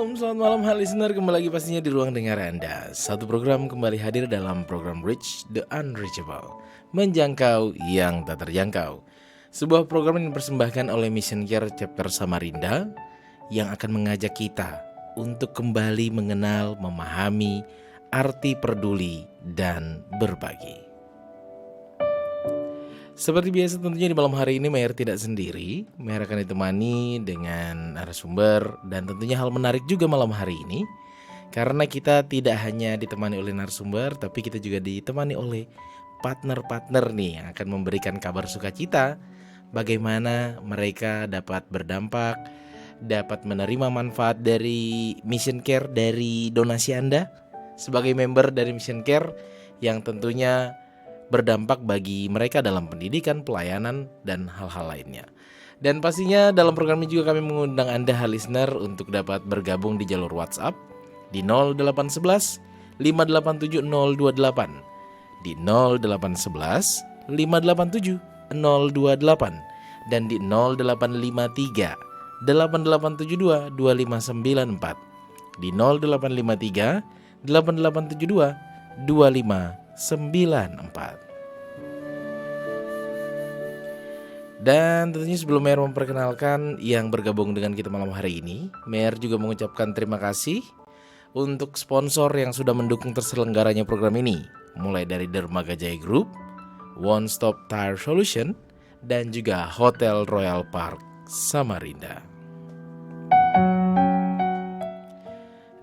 Shalom, selamat malam hal listener. Kembali lagi pastinya di ruang dengar Anda. Satu program kembali hadir dalam program Reach the Unreachable, menjangkau yang tak terjangkau. Sebuah program yang dipersembahkan oleh Mission Care Chapter Samarinda yang akan mengajak kita untuk kembali mengenal, memahami arti peduli dan berbagi. Seperti biasa tentunya di malam hari ini Mayer tidak sendiri. Mayer akan ditemani dengan narasumber dan tentunya hal menarik juga malam hari ini. Karena kita tidak hanya ditemani oleh narasumber, tapi kita juga ditemani oleh partner-partner nih yang akan memberikan kabar sukacita. Bagaimana mereka dapat berdampak, dapat menerima manfaat dari Mission Care, dari donasi Anda sebagai member dari Mission Care yang tentunya berdampak bagi mereka dalam pendidikan, pelayanan, dan hal-hal lainnya. Dan pastinya dalam program ini juga kami mengundang Anda listener untuk dapat bergabung di jalur WhatsApp di 0811 587 028, di 0811 587 028, dan di 0853 8872 2594, di 0853 8872 2594. Dan tentunya sebelum Mayer memperkenalkan yang bergabung dengan kita malam hari ini, Mayer juga mengucapkan terima kasih untuk sponsor yang sudah mendukung terselenggaranya program ini, mulai dari Dermaga Jaya Group, One Stop Tire Solution, dan juga Hotel Royal Park Samarinda.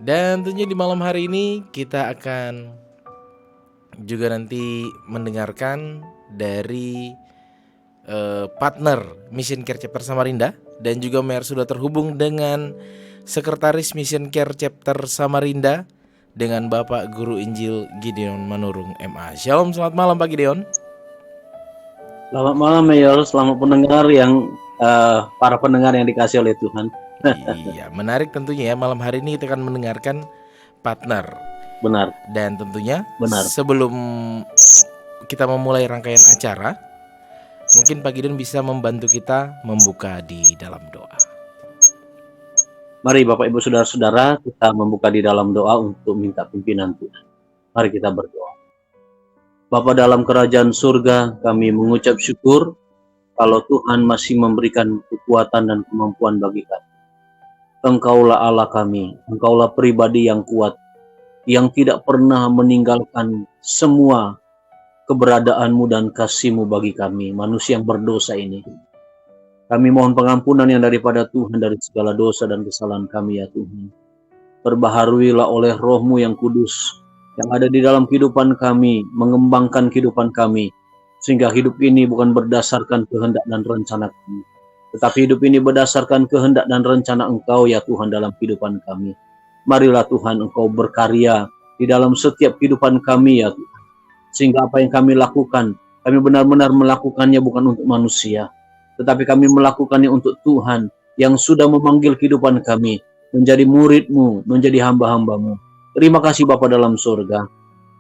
Dan tentunya di malam hari ini kita akan juga nanti mendengarkan dari partner Mission Care Chapter Samarinda. Dan juga Mayer sudah terhubung dengan Sekretaris Mission Care Chapter Samarinda, dengan Bapak Guru Injil Gideon Manurung MA. Shalom, selamat malam Pak Gideon. Selamat malam Mayor, selamat pendengar yang para pendengar yang dikasih oleh Tuhan. Iya, menarik tentunya ya, malam hari ini kita akan mendengarkan partner. Benar. Dan tentunya benar, sebelum kita memulai rangkaian acara, mungkin Pak Gideon bisa membantu kita membuka di dalam doa. Mari Bapak Ibu Saudara-saudara, kita membuka di dalam doa untuk minta pimpinan Tuhan. Mari kita berdoa. Bapa dalam kerajaan surga, kami mengucap syukur kalau Tuhan masih memberikan kekuatan dan kemampuan bagi kami. Engkaulah Allah kami, Engkaulah pribadi yang kuat, yang tidak pernah meninggalkan semua keberadaanmu dan kasih-Mu bagi kami, manusia yang berdosa ini. Kami mohon pengampunan yang daripada Tuhan dari segala dosa dan kesalahan kami ya Tuhan. Perbaharuilah oleh Roh-Mu yang kudus, yang ada di dalam kehidupan kami, mengembangkan kehidupan kami, sehingga hidup ini bukan berdasarkan kehendak dan rencana kami, tetapi hidup ini berdasarkan kehendak dan rencana Engkau ya Tuhan dalam kehidupan kami. Marilah Tuhan Engkau berkarya di dalam setiap kehidupan kami ya Tuhan. Sehingga apa yang kami lakukan, kami benar-benar melakukannya bukan untuk manusia, tetapi kami melakukannya untuk Tuhan yang sudah memanggil kehidupan kami menjadi murid-Mu, menjadi hamba-hamba-Mu. Terima kasih Bapa dalam surga.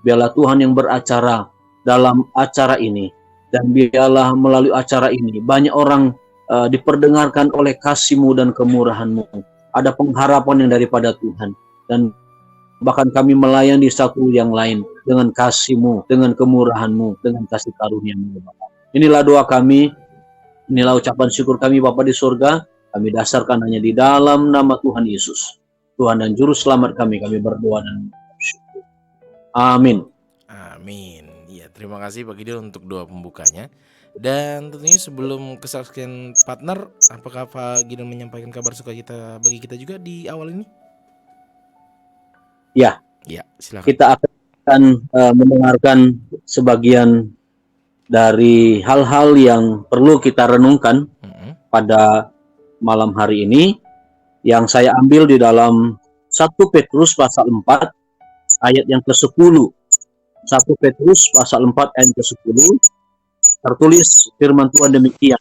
Biarlah Tuhan yang beracara dalam acara ini, dan biarlah melalui acara ini banyak orang diperdengarkan oleh kasih-Mu dan kemurahan-Mu. Ada pengharapan yang daripada Tuhan, dan bahkan kami melayani satu yang lain dengan kasih-Mu, dengan kemurahan-Mu, dengan kasih karunia-Mu. Inilah doa kami, inilah ucapan syukur kami Bapa di surga. Kami dasarkan hanya di dalam nama Tuhan Yesus, Tuhan dan Juru Selamat kami berdoa dan bersyukur. Amin. Amin. Ya, terima kasih Pak Gideon untuk doa pembukanya. Dan tentunya sebelum kesaksian partner, apakah Pak Gideon menyampaikan kabar sukacita bagi kita juga di awal ini? Ya, silakan. Kita akan mendengarkan sebagian dari hal-hal yang perlu kita renungkan pada malam hari ini, yang saya ambil di dalam 1 Petrus pasal 4 ayat yang ke-10. 1 Petrus pasal 4 ayat ke-10 tertulis firman Tuhan demikian.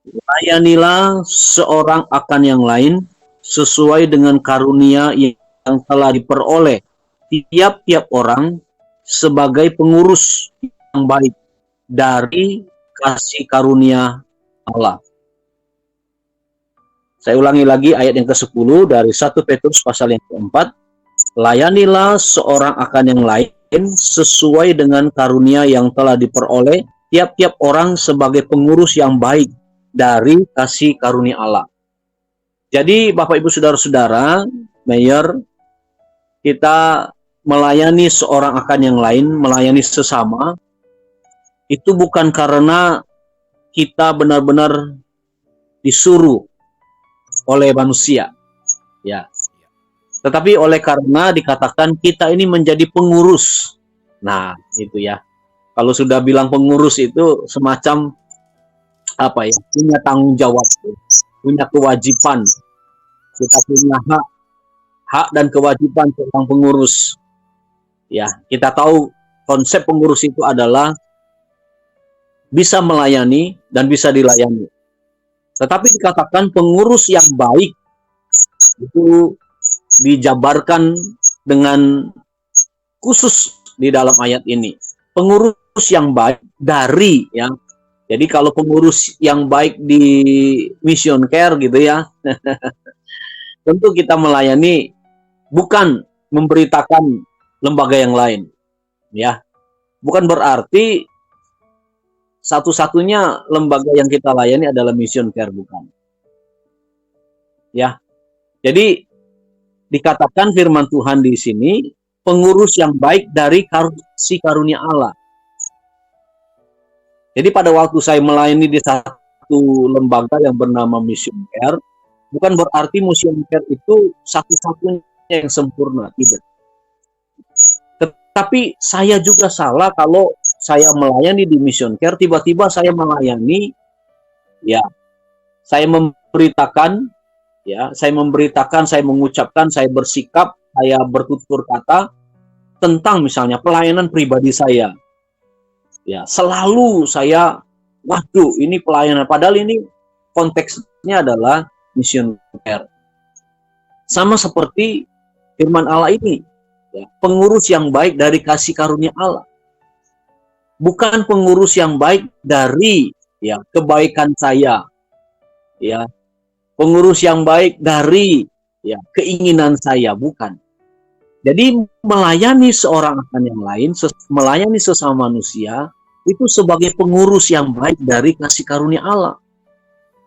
Layanilah seorang akan yang lain sesuai dengan karunia yang telah diperoleh tiap-tiap orang sebagai pengurus yang baik dari kasih karunia Allah. Saya ulangi lagi ayat yang ke-10 dari 1 Petrus pasal yang ke-4. Layanilah seorang akan yang lain sesuai dengan karunia yang telah diperoleh tiap-tiap orang sebagai pengurus yang baik dari kasih karunia Allah. Jadi Bapak Ibu Saudara-saudara, Mayor, kita melayani seorang akan yang lain, melayani sesama, itu bukan karena kita benar-benar disuruh oleh manusia, ya. Tetapi oleh karena dikatakan kita ini menjadi pengurus. Nah, itu ya. Kalau sudah bilang pengurus itu semacam apa ya? Punya tanggung jawab, punya kewajiban. Kita punya hak dan kewajiban tentang pengurus. Ya, kita tahu konsep pengurus itu adalah bisa melayani dan bisa dilayani. Tetapi dikatakan pengurus yang baik itu dijabarkan dengan khusus di dalam ayat ini. Pengurus yang baik dari, ya. Jadi kalau pengurus yang baik di mission care gitu ya, tentu kita melayani bukan memberitakan lembaga yang lain, ya. Bukan berarti satu-satunya lembaga yang kita layani adalah mission care, bukan. Ya. Jadi dikatakan firman Tuhan di sini, pengurus yang baik dari kasih karunia Allah. Jadi pada waktu saya melayani di satu lembaga yang bernama Mission Care, bukan berarti Mission Care itu satu-satunya yang sempurna, tidak. Tetapi saya juga salah kalau saya melayani di Mission Care, tiba-tiba saya melayani, ya, saya memberitakan, saya mengucapkan, saya bersikap, saya bertutur kata tentang misalnya pelayanan pribadi saya. Ya, selalu saya, waduh, ini pelayanan, padahal ini konteksnya adalah mission care. Sama seperti firman Allah ini, ya, pengurus yang baik dari kasih karunia Allah. Bukan pengurus yang baik dari, ya, kebaikan saya, ya. Pengurus yang baik dari, ya, keinginan saya, bukan. Jadi melayani seorang akan yang lain, melayani sesama manusia, itu sebagai pengurus yang baik dari kasih karunia Allah.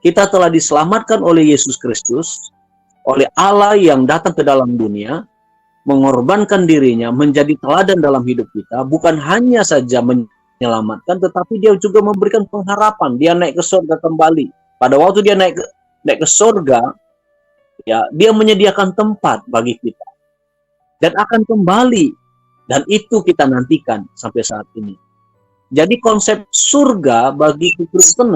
Kita telah diselamatkan oleh Yesus Kristus, oleh Allah yang datang ke dalam dunia, mengorbankan dirinya, menjadi teladan dalam hidup kita, bukan hanya saja menyelamatkan, tetapi dia juga memberikan pengharapan, dia naik ke surga kembali. Pada waktu dia naik ke surga, ya, dia menyediakan tempat bagi kita dan akan kembali, dan itu kita nantikan sampai saat ini. Jadi konsep surga bagi Kristen,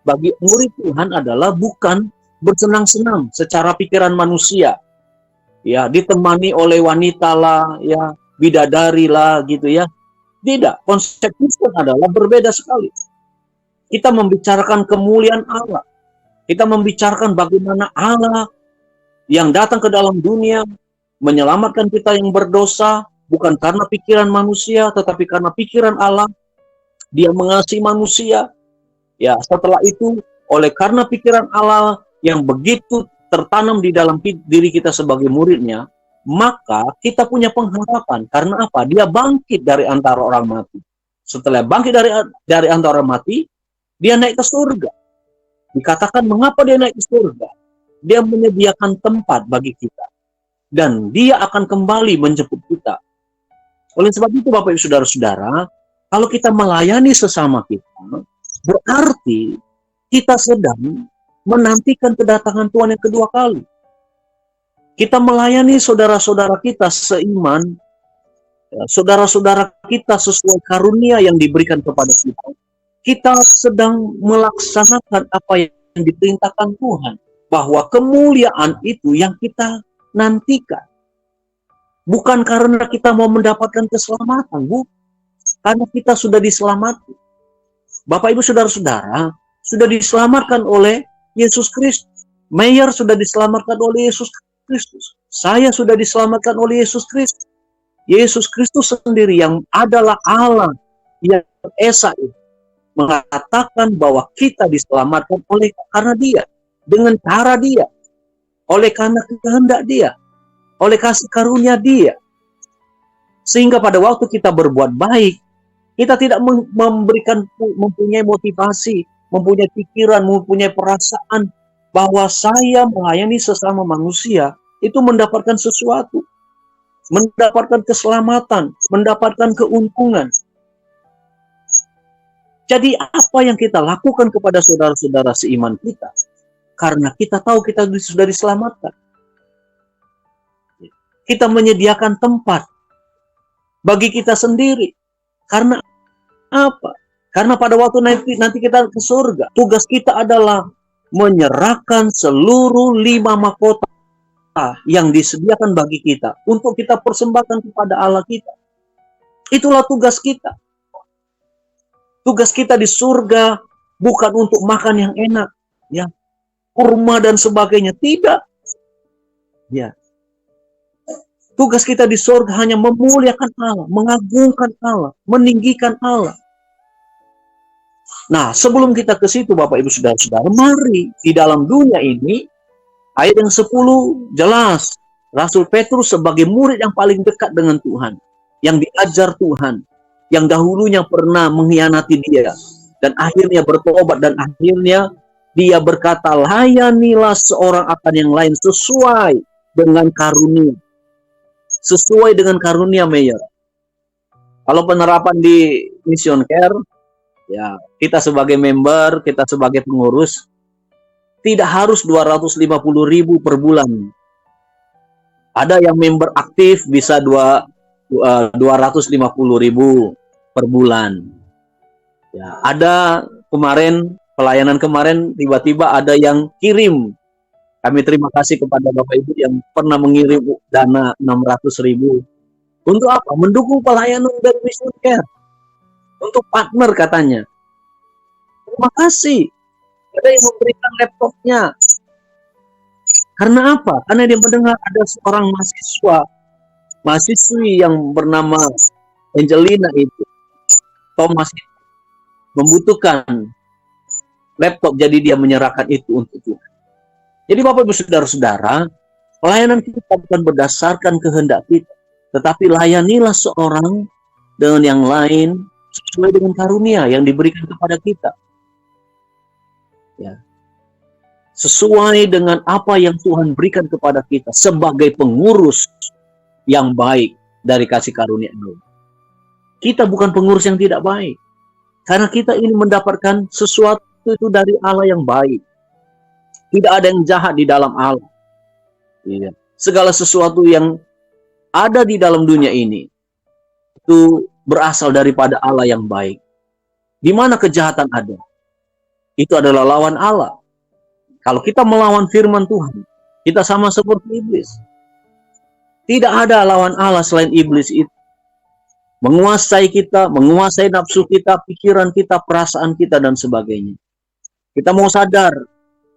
bagi murid Tuhan adalah bukan bersenang-senang secara pikiran manusia, ya, ditemani oleh wanita lah, ya, bidadari lah, gitu ya. Tidak, konsep Kristen adalah berbeda sekali. Kita membicarakan kemuliaan Allah. Kita membicarakan bagaimana Allah yang datang ke dalam dunia menyelamatkan kita yang berdosa, bukan karena pikiran manusia, tetapi karena pikiran Allah. Dia mengasihi manusia. Ya, setelah itu, oleh karena pikiran Allah yang begitu tertanam di dalam diri kita sebagai muridnya, maka kita punya pengharapan. Karena apa? Dia bangkit dari antara orang mati. Setelah bangkit dari antara orang mati, dia naik ke surga. Dikatakan mengapa dia naik ke surga? Dia menyediakan tempat bagi kita. Dan dia akan kembali menjemput kita. Oleh sebab itu Bapak Ibu Saudara-saudara, kalau kita melayani sesama kita, berarti kita sedang menantikan kedatangan Tuhan yang kedua kali. Kita melayani saudara-saudara kita seiman, saudara-saudara kita sesuai karunia yang diberikan kepada kita. Kita sedang melaksanakan apa yang diperintahkan Tuhan. Bahwa kemuliaan itu yang kita nantikan. Bukan karena kita mau mendapatkan keselamatan, bukan. Karena kita sudah diselamatkan. Bapak Ibu Saudara-saudara, sudah diselamatkan oleh Yesus Kristus. Mayor sudah diselamatkan oleh Yesus Kristus. Saya sudah diselamatkan oleh Yesus Kristus. Yesus Kristus sendiri yang adalah Allah yang Esa itu mengatakan bahwa kita diselamatkan oleh karena Dia, dengan cara Dia. oleh karena kehendak Dia, oleh kasih karunia Dia. Sehingga pada waktu kita berbuat baik, kita tidak mempunyai motivasi, mempunyai pikiran, mempunyai perasaan bahwa saya melayani sesama manusia itu mendapatkan sesuatu, mendapatkan keselamatan, mendapatkan keuntungan. Jadi apa yang kita lakukan kepada saudara-saudara seiman kita? Karena kita tahu kita sudah diselamatkan. Kita menyediakan tempat bagi kita sendiri. Karena apa? Karena pada waktu nanti kita ke surga, tugas kita adalah menyerahkan seluruh 5 mahkota yang disediakan bagi kita untuk kita persembahkan kepada Allah kita. Itulah tugas kita. Tugas kita di surga bukan untuk makan yang enak, ya, kurma dan sebagainya, tidak. Ya. Tugas kita di surga hanya memuliakan Allah, mengagungkan Allah, meninggikan Allah. Nah, sebelum kita ke situ Bapak Ibu Saudara-saudara, mari di dalam dunia ini, ayat yang 10 jelas, Rasul Petrus sebagai murid yang paling dekat dengan Tuhan, yang diajar Tuhan, yang dahulunya pernah mengkhianati Dia, dan akhirnya bertobat, dan akhirnya dia berkata, layanilah seorang akan yang lain sesuai dengan karunia. Sesuai dengan karunia, Mayor. Kalau penerapan di Mission Care, ya, kita sebagai member, kita sebagai pengurus, tidak harus 250.000 per bulan. Ada yang member aktif bisa 250.000 per bulan. Ya, ada kemarin, pelayanan kemarin, tiba-tiba ada yang kirim. Kami terima kasih kepada Bapak Ibu yang pernah mengirim dana 600.000. Untuk apa? Mendukung pelayanan dari Mission Care. Untuk partner katanya. Terima kasih. Ada yang memberikan laptopnya. Karena apa? Karena dia mendengar ada seorang mahasiswi yang bernama Angelina itu, Thomas, membutuhkan laptop, jadi dia menyerahkan itu untuk Tuhan. Jadi Bapak Ibu Saudara-saudara, pelayanan kita bukan berdasarkan kehendak kita, tetapi layanilah seorang dengan yang lain sesuai dengan karunia yang diberikan kepada kita. Ya. Sesuai dengan apa yang Tuhan berikan kepada kita sebagai pengurus yang baik dari kasih karunia Allah. Kita bukan pengurus yang tidak baik. Karena kita ini mendapatkan sesuatu itu dari Allah yang baik. Tidak ada yang jahat di dalam Allah. Ya. Segala sesuatu yang ada di dalam dunia ini itu berasal daripada Allah yang baik. Di mana kejahatan ada, itu adalah lawan Allah. Kalau kita melawan firman Tuhan, kita sama seperti iblis. Tidak ada lawan Allah selain iblis itu. Menguasai kita, menguasai nafsu kita, pikiran kita, perasaan kita, dan sebagainya. Kita mau sadar,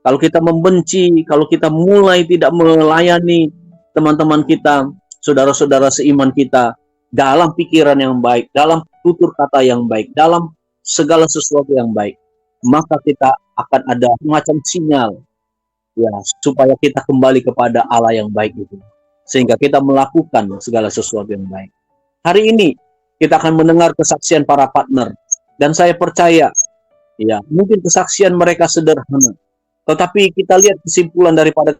kalau kita membenci, kalau kita mulai tidak melayani teman-teman kita, saudara-saudara seiman kita, dalam pikiran yang baik, dalam tutur kata yang baik, dalam segala sesuatu yang baik, maka kita akan ada semacam sinyal, ya, supaya kita kembali kepada Allah yang baik itu, sehingga kita melakukan segala sesuatu yang baik. Hari ini kita akan mendengar kesaksian para partner, dan saya percaya, ya, mungkin kesaksian mereka sederhana, tetapi kita lihat kesimpulan daripada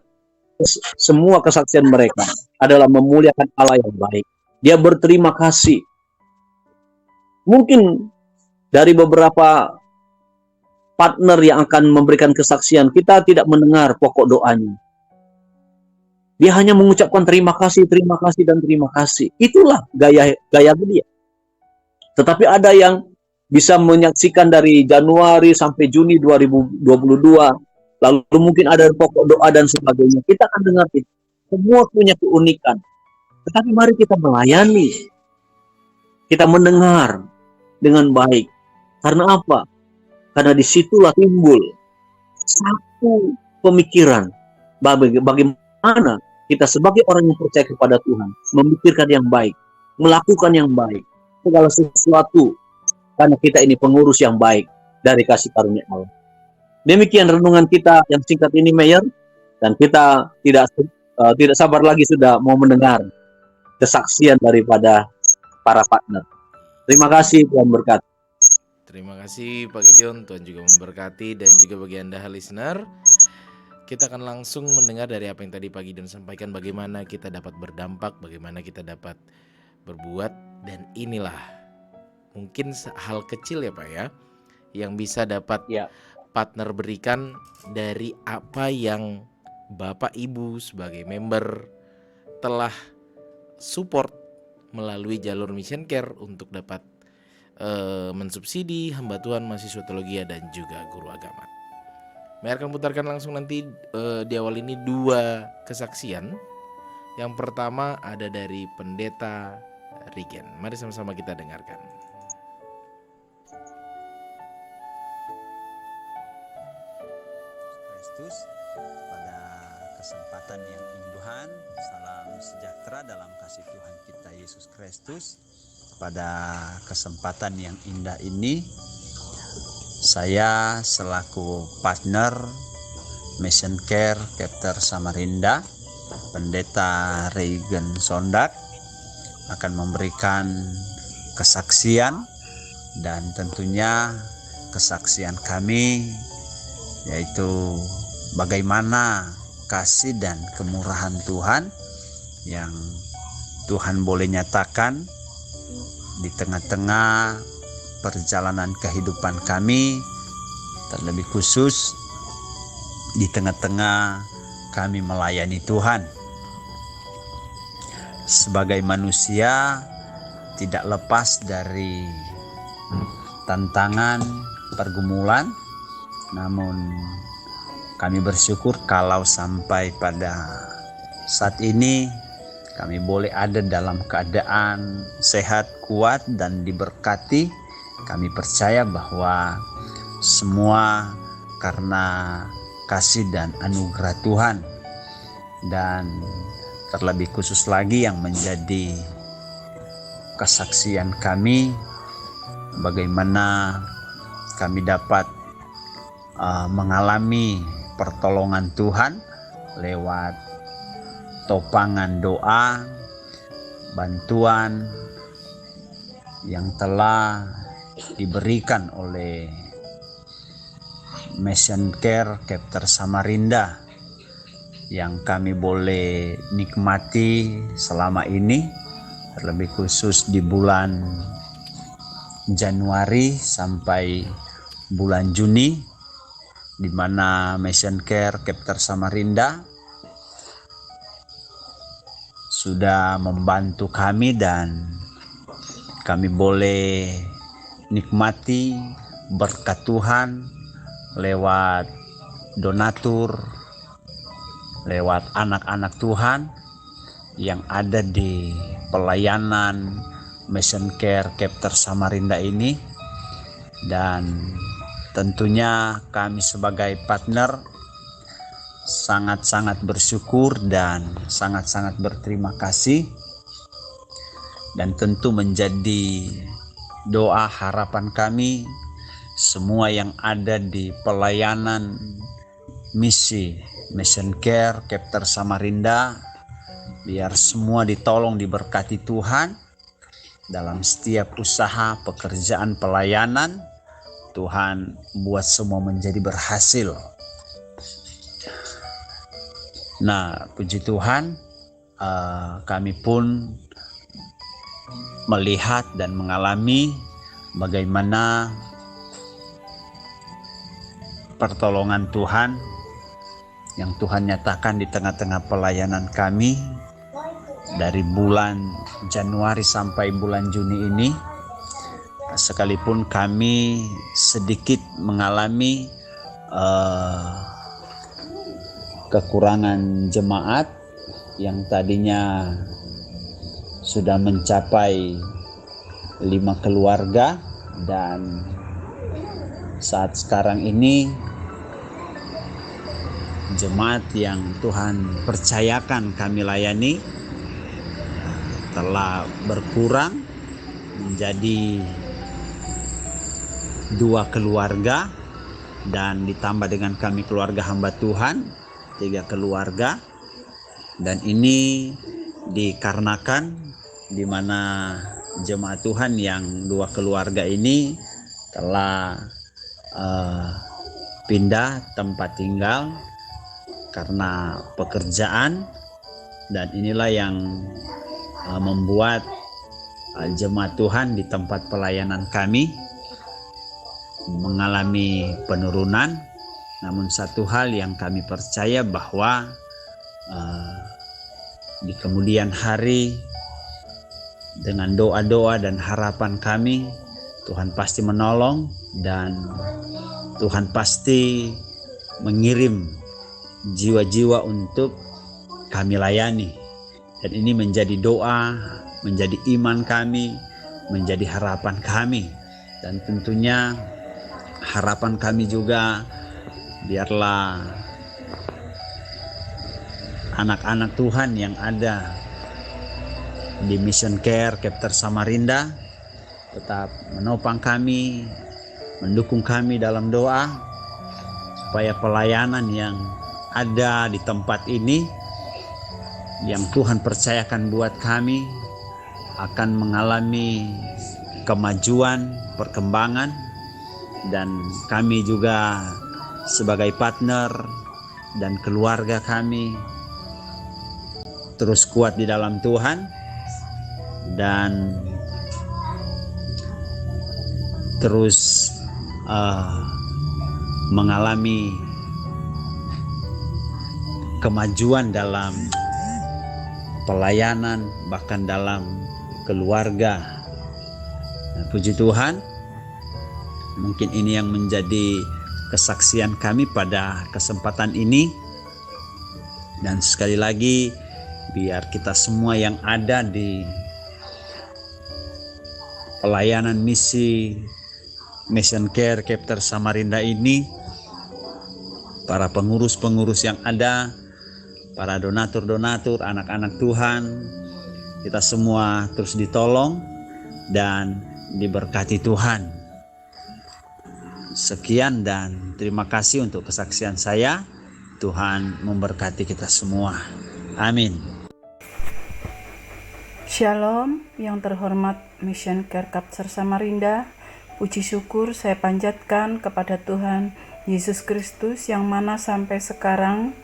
semua kesaksian mereka adalah memuliakan Allah yang baik. Dia berterima kasih. Mungkin dari beberapa partner yang akan memberikan kesaksian, kita tidak mendengar pokok doanya. Dia hanya mengucapkan terima kasih, dan terima kasih. Itulah gaya dia. Tetapi ada yang bisa menyaksikan dari Januari sampai Juni 2022, lalu mungkin ada pokok doa dan sebagainya. Kita akan dengar itu. Semua punya keunikan. Tetapi mari kita melayani. Kita mendengar dengan baik. Karena apa? Karena disitulah timbul satu pemikiran. Bagaimana kita sebagai orang yang percaya kepada Tuhan, memikirkan yang baik, melakukan yang baik, segala sesuatu, karena kita ini pengurus yang baik dari kasih karunia Allah. Demikian renungan kita yang singkat ini, Mayor. Dan kita tidak sabar lagi sudah mau mendengar kesaksian daripada para partner. Terima kasih, Tuhan berkati. Terima kasih Pak Gideon, Tuhan juga memberkati, dan juga bagi Anda listener. Kita akan langsung mendengar dari apa yang tadi Pak Gideon sampaikan, bagaimana kita dapat berdampak, bagaimana kita dapat berbuat, dan inilah mungkin hal kecil ya Pak ya, yang bisa dapat partner berikan dari apa yang Bapak Ibu sebagai member telah support melalui jalur Mission Care untuk dapat mensubsidi hamba Tuhan, mahasiswa teologi dan juga guru agama. Mari akan putarkan langsung nanti di awal ini 2 kesaksian. Yang pertama ada dari Pendeta Rigen. Mari sama-sama kita dengarkan. Kristus, pada kesempatan yang Tuhan, salam sejahtera dalam kasih Tuhan kita Yesus Kristus. Pada kesempatan yang indah ini, saya selaku partner Mission Care Chapter Samarinda, Pendeta Regen Sondak, akan memberikan kesaksian, dan tentunya kesaksian kami yaitu bagaimana kasih dan kemurahan Tuhan yang Tuhan boleh nyatakan di tengah-tengah perjalanan kehidupan kami, terlebih khusus di tengah-tengah kami melayani Tuhan. Sebagai manusia tidak lepas dari tantangan, pergumulan, namun kami bersyukur kalau sampai pada saat ini kami boleh ada dalam keadaan sehat, kuat, dan diberkati. Kami percaya bahwa semua karena kasih dan anugerah Tuhan. Dan terlebih khusus lagi yang menjadi kesaksian kami, bagaimana kami dapat mengalami pertolongan Tuhan lewat topangan doa, bantuan yang telah diberikan oleh Mission Care Chapter Samarinda yang kami boleh nikmati selama ini, terlebih khusus di bulan Januari sampai bulan Juni, di mana Mission Care Chapter Samarinda sudah membantu kami dan kami boleh nikmati berkat Tuhan lewat donatur, lewat anak-anak Tuhan yang ada di pelayanan Mission Care Chapter Samarinda ini. Dan tentunya kami sebagai partner sangat-sangat bersyukur dan sangat-sangat berterima kasih, dan tentu menjadi doa harapan kami semua yang ada di pelayanan misi Mission Care Chapter Samarinda, biar semua ditolong diberkati Tuhan dalam setiap usaha pekerjaan pelayanan. Tuhan buat semua menjadi berhasil. Nah, puji Tuhan, kami pun melihat dan mengalami bagaimana pertolongan Tuhan yang Tuhan nyatakan di tengah-tengah pelayanan kami dari bulan Januari sampai bulan Juni ini. Sekalipun kami sedikit mengalami kekurangan jemaat yang tadinya sudah mencapai 5 keluarga, dan saat sekarang ini jemaat yang Tuhan percayakan kami layani telah berkurang menjadi 2 keluarga, dan ditambah dengan kami keluarga hamba Tuhan 3 keluarga, dan ini dikarenakan di mana jemaat Tuhan yang 2 keluarga ini telah pindah tempat tinggal karena pekerjaan, dan inilah yang membuat jemaat Tuhan di tempat pelayanan kami mengalami penurunan. Namun satu hal yang kami percaya bahwa di kemudian hari dengan doa-doa dan harapan kami, Tuhan pasti menolong dan Tuhan pasti mengirim jiwa-jiwa untuk kami layani. Dan ini menjadi doa, menjadi iman kami, menjadi harapan kami. Dan tentunya harapan kami juga, biarlah anak-anak Tuhan yang ada di Mission Care Chapter Samarinda tetap menopang kami, mendukung kami dalam doa, supaya pelayanan yang ada di tempat ini yang Tuhan percayakan buat kami akan mengalami kemajuan, perkembangan, dan kami juga sebagai partner dan keluarga kami terus kuat di dalam Tuhan dan terus mengalami kemajuan dalam pelayanan, bahkan dalam keluarga. Nah, puji Tuhan, mungkin ini yang menjadi kesaksian kami pada kesempatan ini. Dan sekali lagi, biar kita semua yang ada di pelayanan misi Mission Care Chapter Samarinda ini, para pengurus-pengurus yang ada, para donatur-donatur, anak-anak Tuhan, kita semua terus ditolong dan diberkati Tuhan. Sekian dan terima kasih untuk kesaksian saya. Tuhan memberkati kita semua. Amin. Shalom yang terhormat Mission Care Chapter Samarinda. Puji syukur saya panjatkan kepada Tuhan Yesus Kristus yang mana sampai sekarang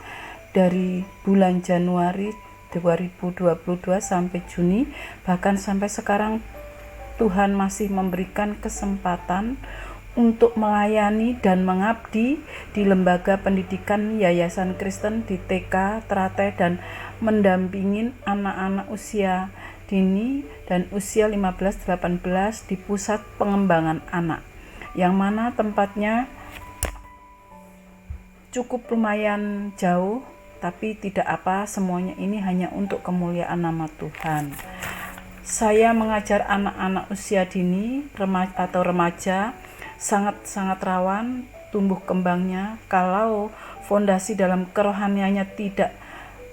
dari bulan Januari 2022 sampai Juni, bahkan sampai sekarang Tuhan masih memberikan kesempatan untuk melayani dan mengabdi di lembaga pendidikan Yayasan Kristen di TK, Teratai, dan mendampingin anak-anak usia dini dan usia 15-18 di pusat pengembangan anak, yang mana tempatnya cukup lumayan jauh, tapi tidak apa, semuanya ini hanya untuk kemuliaan nama Tuhan. Saya mengajar anak-anak usia dini atau remaja, sangat-sangat rawan tumbuh kembangnya kalau fondasi dalam kerohaniannya tidak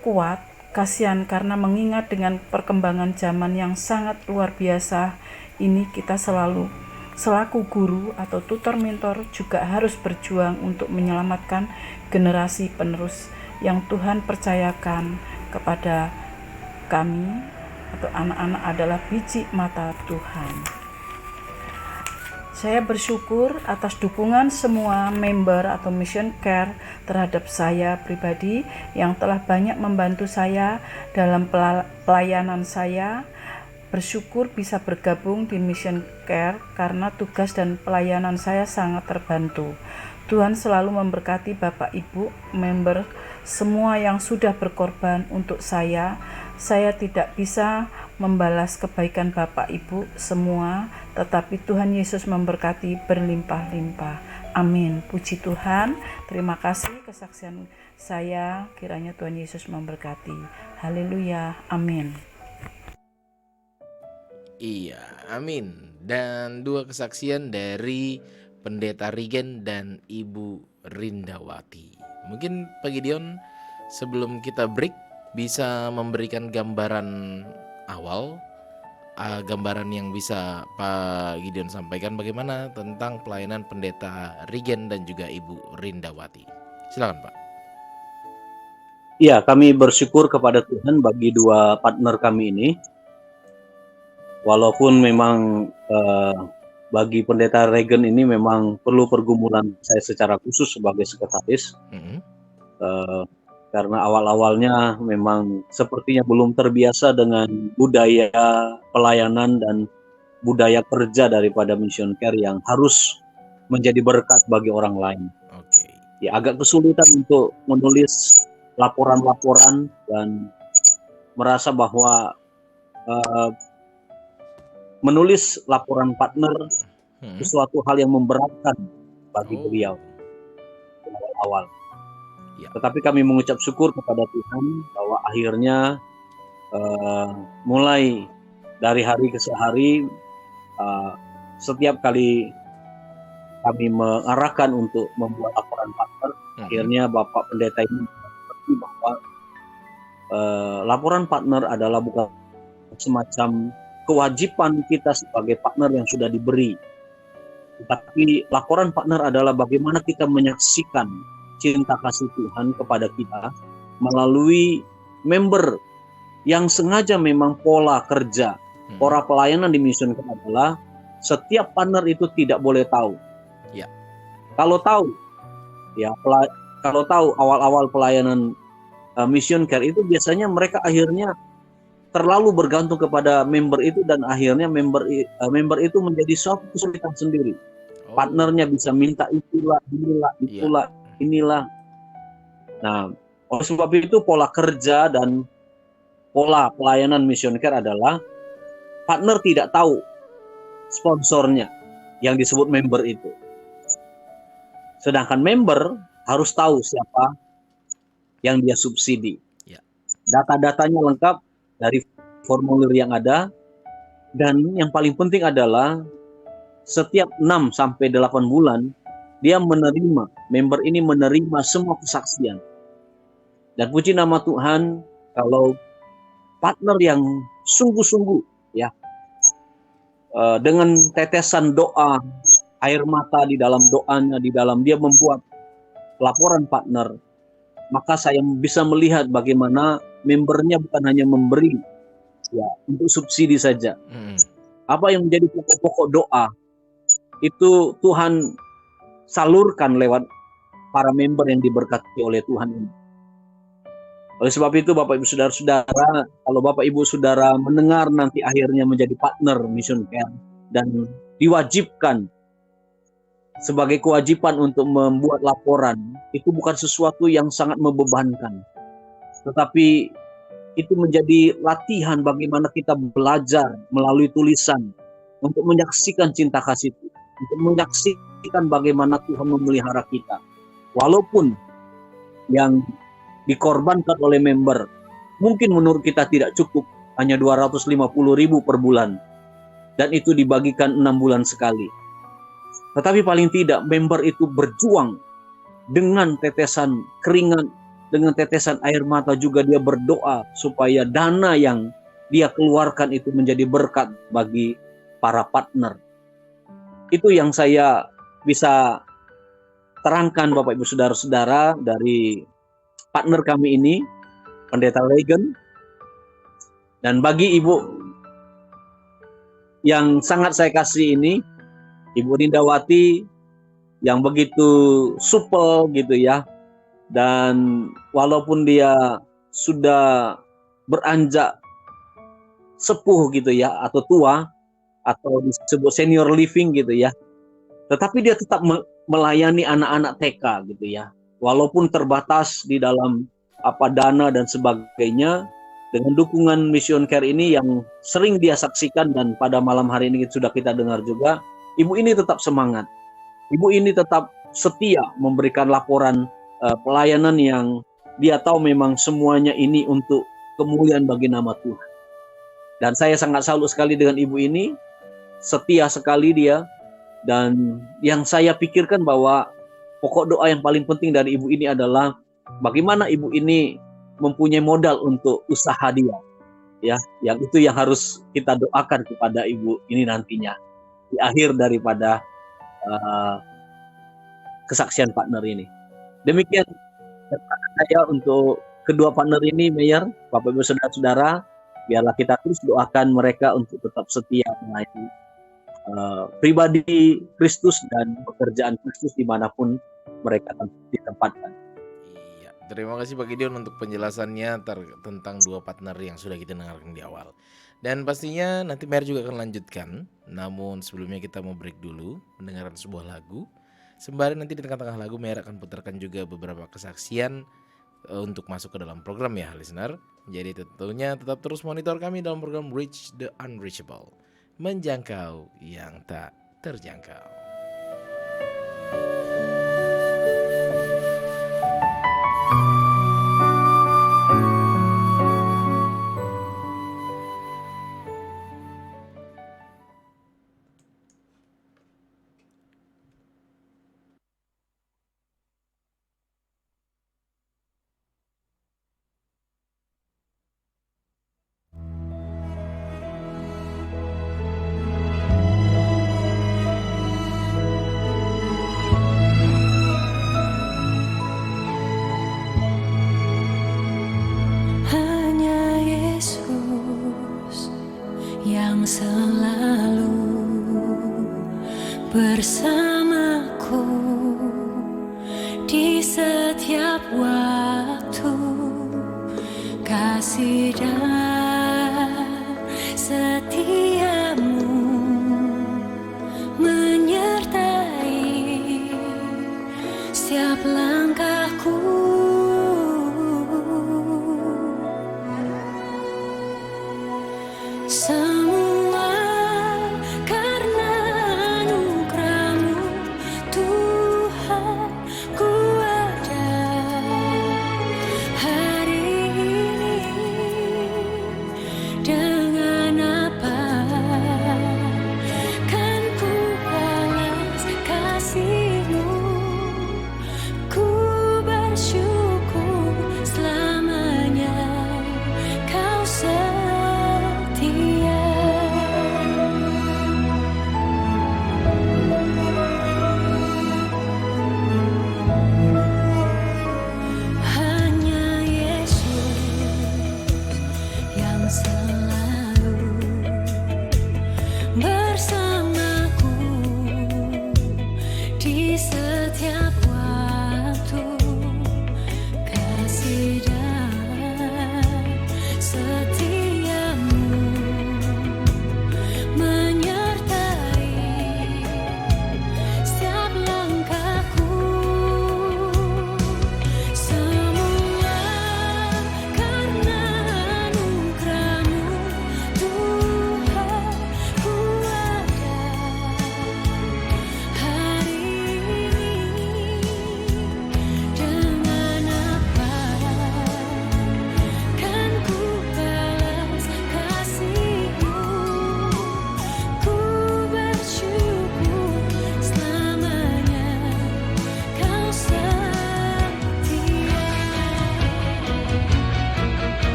kuat. Kasihan karena mengingat dengan perkembangan zaman yang sangat luar biasa ini, kita selaku guru atau tutor mentor juga harus berjuang untuk menyelamatkan generasi penerus yang Tuhan percayakan kepada kami atau anak-anak adalah biji mata Tuhan. Saya bersyukur atas dukungan semua member atau Mission Care terhadap saya pribadi yang telah banyak membantu saya dalam pelayanan saya. Bersyukur bisa bergabung di Mission Care karena tugas dan pelayanan saya sangat terbantu. Tuhan selalu memberkati Bapak Ibu member semua yang sudah berkorban untuk saya. Saya tidak bisa membalas kebaikan Bapak Ibu semua, tetapi Tuhan Yesus memberkati berlimpah-limpah. Amin. Puji Tuhan. Terima kasih kesaksian saya. Kiranya Tuhan Yesus memberkati. Haleluya. Amin. Iya, amin. Dan 2 kesaksian dari Pendeta Rigen dan Ibu Rindawati. Mungkin Pak Gideon sebelum kita break bisa memberikan gambaran awal, gambaran yang bisa Pak Gideon sampaikan bagaimana tentang pelayanan Pendeta Rigen dan juga Ibu Rindawati. Silakan Pak. Iya, kami bersyukur kepada Tuhan bagi dua partner kami ini. Walaupun memang bagi Pendeta Regen ini memang perlu pergumulan saya secara khusus sebagai sekretaris. Karena awal-awalnya memang sepertinya belum terbiasa dengan budaya pelayanan dan budaya kerja daripada Mission Care yang harus menjadi berkat bagi orang lain. Oke. Ya, agak kesulitan untuk menulis laporan-laporan dan merasa bahwa menulis laporan partner sesuatu hal yang memberatkan bagi beliau di awal-awal. Ya. Tetapi kami mengucap syukur kepada Tuhan bahwa akhirnya mulai dari hari ke hari setiap kali kami mengarahkan untuk membuat laporan partner, akhirnya Bapak Pendeta ini mengerti bahwa laporan partner adalah bukan semacam kewajiban kita sebagai partner yang sudah diberi. Tetapi laporan partner adalah bagaimana kita menyaksikan cinta kasih Tuhan kepada kita melalui member yang sengaja memang pola kerja, pola pelayanan di Mission Care adalah setiap partner itu tidak boleh tahu. Ya. Kalau tahu, ya kalau tahu awal-awal pelayanan Mission Care itu biasanya mereka akhirnya terlalu bergantung kepada member itu dan akhirnya member itu menjadi suatu kesulitan sendiri. Partnernya bisa minta inilah. Nah, oleh sebab itu pola kerja dan pola pelayanan Mission Care adalah partner tidak tahu sponsornya yang disebut member itu. Sedangkan member harus tahu siapa yang dia subsidi. Ya. Data-datanya lengkap dari formulir yang ada, dan yang paling penting adalah setiap 6 sampai 8 bulan dia member ini menerima semua kesaksian. Dan puji nama Tuhan kalau partner yang sungguh-sungguh ya dengan tetesan doa, air mata di dalam doanya, di dalam dia membuat laporan partner, maka saya bisa melihat bagaimana membernya bukan hanya memberi ya untuk subsidi saja. Apa yang menjadi pokok-pokok doa itu Tuhan salurkan lewat para member yang diberkati oleh Tuhan ini. Oleh sebab itu Bapak Ibu Saudara-saudara, kalau Bapak Ibu Saudara mendengar nanti akhirnya menjadi partner Mission Care dan diwajibkan sebagai kewajiban untuk membuat laporan, itu bukan sesuatu yang sangat membebankan. Tetapi itu menjadi latihan bagaimana kita belajar melalui tulisan untuk menyaksikan cinta kasih Tuhan, untuk menyaksikan bagaimana Tuhan memelihara kita. Walaupun yang dikorbankan oleh member mungkin menurut kita tidak cukup, hanya 250.000 per bulan, dan itu dibagikan 6 bulan sekali. Tetapi paling tidak member itu berjuang dengan tetesan keringat, dengan tetesan air mata juga dia berdoa supaya dana yang dia keluarkan itu menjadi berkat bagi para partner. Itu yang saya bisa terangkan Bapak Ibu Saudara-saudara dari partner kami ini, Pendeta Regen. Dan bagi Ibu yang sangat saya kasih ini, Ibu Rindawati yang begitu supel gitu ya, dan walaupun dia sudah beranjak sepuh gitu ya, atau tua, atau disebut senior living gitu ya, tetapi dia tetap melayani anak-anak TK gitu ya, walaupun terbatas di dalam dana dan sebagainya. Dengan dukungan Mission Care ini yang sering dia saksikan dan pada malam hari ini sudah kita dengar juga, ibu ini tetap semangat. Ibu ini tetap setia memberikan laporan pelayanan yang dia tahu memang semuanya ini untuk kemuliaan bagi nama Tuhan. Dan saya sangat salut sekali dengan ibu ini, setia sekali dia. Dan yang saya pikirkan bahwa pokok doa yang paling penting dari ibu ini adalah bagaimana ibu ini mempunyai modal untuk usaha dia, ya, yang itu yang harus kita doakan kepada ibu ini nantinya di akhir daripada kesaksian partner ini. Demikian saya untuk kedua partner ini, Mayor, Bapak Ibu Saudara-saudara, biarlah kita terus doakan mereka untuk tetap setia melayani pribadi Kristus dan pekerjaan Kristus dimanapun mereka ditempatkan. Iya, terima kasih Pak Gideon untuk penjelasannya tentang dua partner yang sudah kita dengarkan di awal. Dan pastinya nanti Mayor juga akan lanjutkan. Namun sebelumnya kita mau break dulu, mendengarkan sebuah lagu. Sembari nanti di tengah-tengah lagu Mayor akan putarkan juga beberapa kesaksian untuk masuk ke dalam program ya listener. Jadi tentunya tetap terus monitor kami dalam program Reach the Unreachable, menjangkau yang tak terjangkau. Selalu bersamaku di setiap waktu, kasih dan setiamu menyertai setiap langkahku.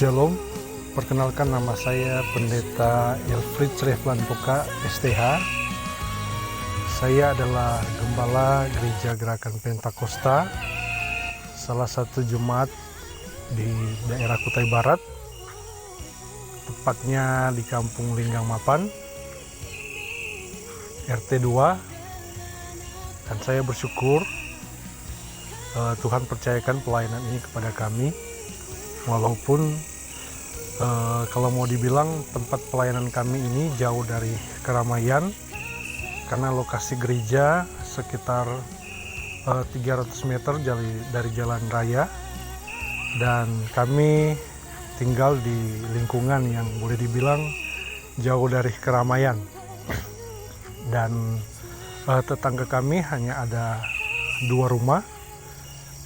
Shalom, perkenalkan nama saya Pendeta Elfried Reflan Poka, STH. Saya adalah Gembala Gereja Gerakan Pentakosta, salah satu jemaat di daerah Kutai Barat, tepatnya di Kampung Linggang Mapan, RT 2. Dan saya bersyukur Tuhan percayakan pelayanan ini kepada kami, walaupun kalau mau dibilang tempat pelayanan kami ini jauh dari keramaian, karena lokasi gereja sekitar 300 meter dari jalan raya, dan kami tinggal di lingkungan yang boleh dibilang jauh dari keramaian. Dan tetangga kami hanya ada 2 rumah,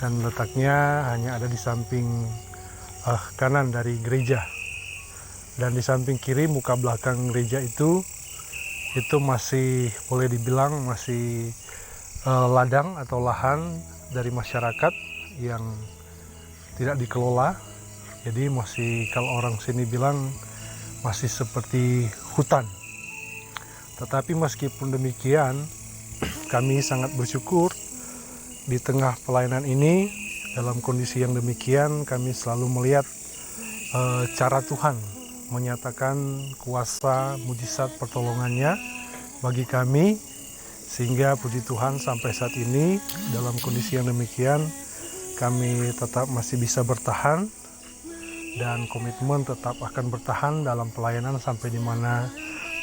dan letaknya hanya ada di samping kanan dari gereja. Dan di samping kiri muka belakang gereja itu masih boleh dibilang masih ladang atau lahan dari masyarakat yang tidak dikelola. Jadi masih, kalau orang sini bilang, masih seperti hutan. Tetapi meskipun demikian, kami sangat bersyukur di tengah pelayanan ini, dalam kondisi yang demikian, kami selalu melihat cara Tuhan menyatakan kuasa mujizat pertolongannya bagi kami, sehingga puji Tuhan sampai saat ini dalam kondisi yang demikian kami tetap masih bisa bertahan, dan komitmen tetap akan bertahan dalam pelayanan sampai di mana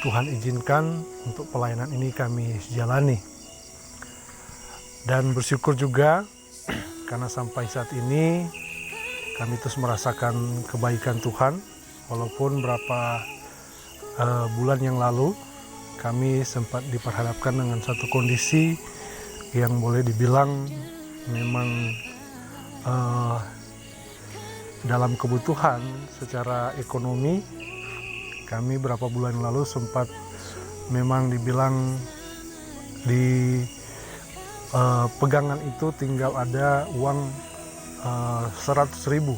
Tuhan izinkan untuk pelayanan ini kami jalani. Dan bersyukur juga karena sampai saat ini kami terus merasakan kebaikan Tuhan, walaupun beberapa bulan yang lalu kami sempat diperhadapkan dengan satu kondisi yang boleh dibilang memang dalam kebutuhan secara ekonomi. Kami beberapa bulan lalu sempat memang dibilang di pegangan itu tinggal ada uang 100.000,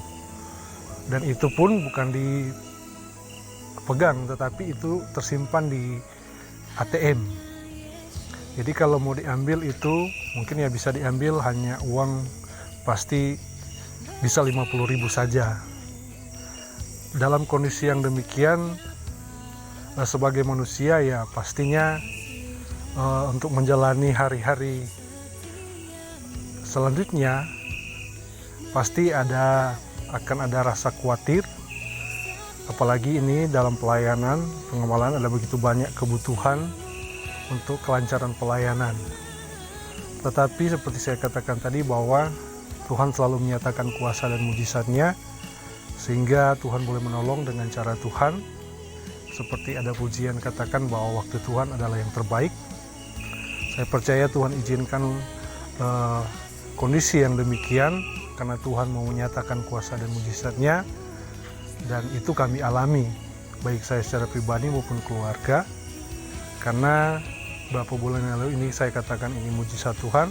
dan itu pun bukan dipegang, tetapi itu tersimpan di ATM. Jadi kalau mau diambil itu mungkin ya bisa diambil hanya uang, pasti bisa 50.000 saja. Dalam kondisi yang demikian, sebagai manusia ya pastinya untuk menjalani hari-hari selanjutnya pasti akan ada rasa khawatir, apalagi ini dalam pelayanan pengemalan ada begitu banyak kebutuhan untuk kelancaran pelayanan. Tetapi seperti saya katakan tadi bahwa Tuhan selalu menyatakan kuasa dan mujizatnya, sehingga Tuhan boleh menolong dengan cara Tuhan. Seperti ada pujian katakan bahwa waktu Tuhan adalah yang terbaik. Saya percaya Tuhan izinkan kondisi yang demikian karena Tuhan mau menyatakan kuasa dan mujizatnya, dan itu kami alami, baik saya secara pribadi maupun keluarga. Karena beberapa bulan yang lalu ini saya katakan ini mujizat Tuhan,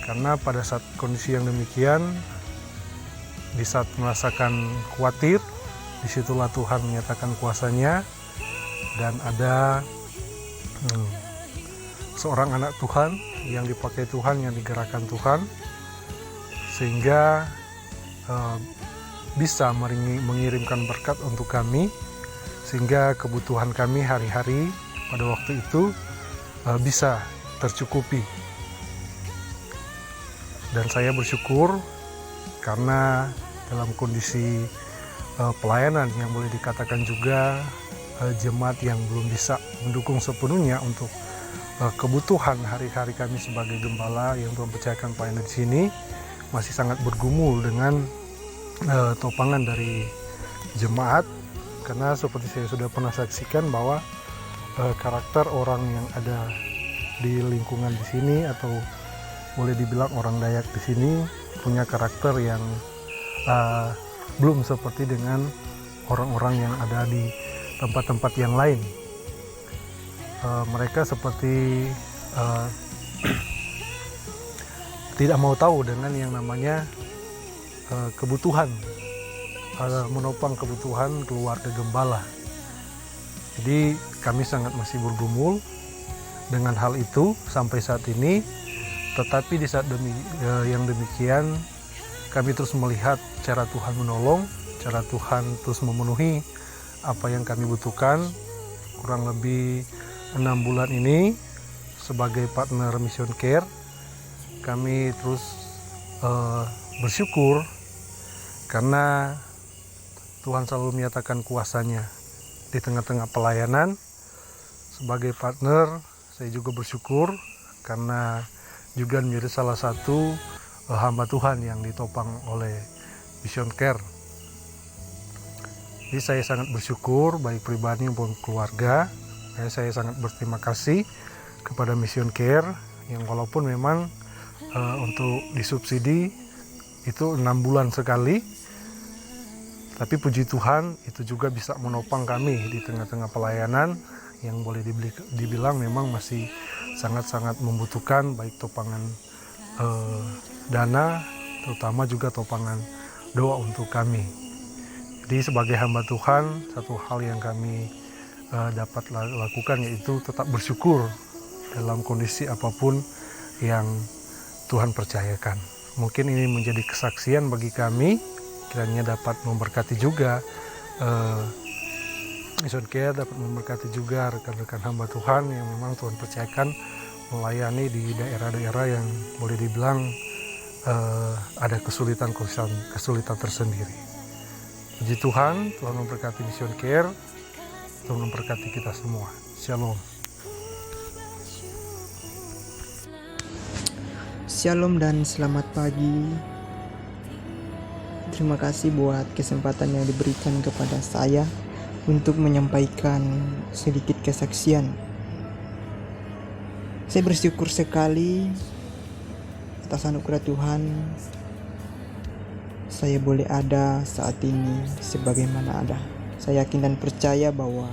karena pada saat kondisi yang demikian, di saat merasakan khawatir, disitulah Tuhan menyatakan kuasanya, dan ada seorang anak Tuhan yang dipakai Tuhan, yang digerakkan Tuhan, sehingga bisa mengirimkan berkat untuk kami, sehingga kebutuhan kami hari-hari pada waktu itu bisa tercukupi. Dan saya bersyukur karena dalam kondisi pelayanan yang boleh dikatakan juga jemaat yang belum bisa mendukung sepenuhnya untuk kebutuhan hari-hari kami sebagai gembala yang Tuhan percayakan pelayanan di sini, masih sangat bergumul dengan topangan dari jemaat. Karena seperti saya sudah pernah saksikan bahwa karakter orang yang ada di lingkungan di sini, atau boleh dibilang orang Dayak di sini, punya karakter yang belum seperti dengan orang-orang yang ada di tempat-tempat yang lain. Mereka seperti tidak mau tahu dengan yang namanya kebutuhan, menopang kebutuhan keluarga gembala. Jadi kami sangat masih bergumul dengan hal itu sampai saat ini. Tetapi di saat yang demikian, kami terus melihat cara Tuhan menolong, cara Tuhan terus memenuhi apa yang kami butuhkan. Kurang lebih 6 bulan ini sebagai partner Mission Care, kami terus bersyukur karena Tuhan selalu menyatakan kuasanya di tengah-tengah pelayanan. Sebagai partner, saya juga bersyukur karena juga menjadi salah satu hamba Tuhan yang ditopang oleh Mission Care. Jadi saya sangat bersyukur baik pribadi maupun keluarga. Saya sangat berterima kasih kepada Mission Care yang walaupun memang untuk disubsidi itu 6 bulan sekali, tapi puji Tuhan itu juga bisa menopang kami di tengah-tengah pelayanan yang boleh dibilang memang masih sangat-sangat membutuhkan baik topangan dana, terutama juga topangan doa untuk kami. Jadi sebagai hamba Tuhan, satu hal yang kami dapat lakukan yaitu tetap bersyukur dalam kondisi apapun yang Tuhan percayakan. Mungkin ini menjadi kesaksian bagi kami, kiranya dapat memberkati juga Mission Care, dapat memberkati juga rekan-rekan hamba Tuhan yang memang Tuhan percayakan melayani di daerah-daerah yang boleh dibilang ada kesulitan tersendiri. Puji Tuhan, Tuhan memberkati Mission Care, Tuhan memberkati kita semua. Shalom. Shalom dan selamat pagi. Terima kasih buat kesempatan yang diberikan kepada saya untuk menyampaikan sedikit kesaksian. Saya bersyukur sekali atas anugerah Tuhan saya boleh ada saat ini sebagaimana ada. Saya yakin dan percaya bahwa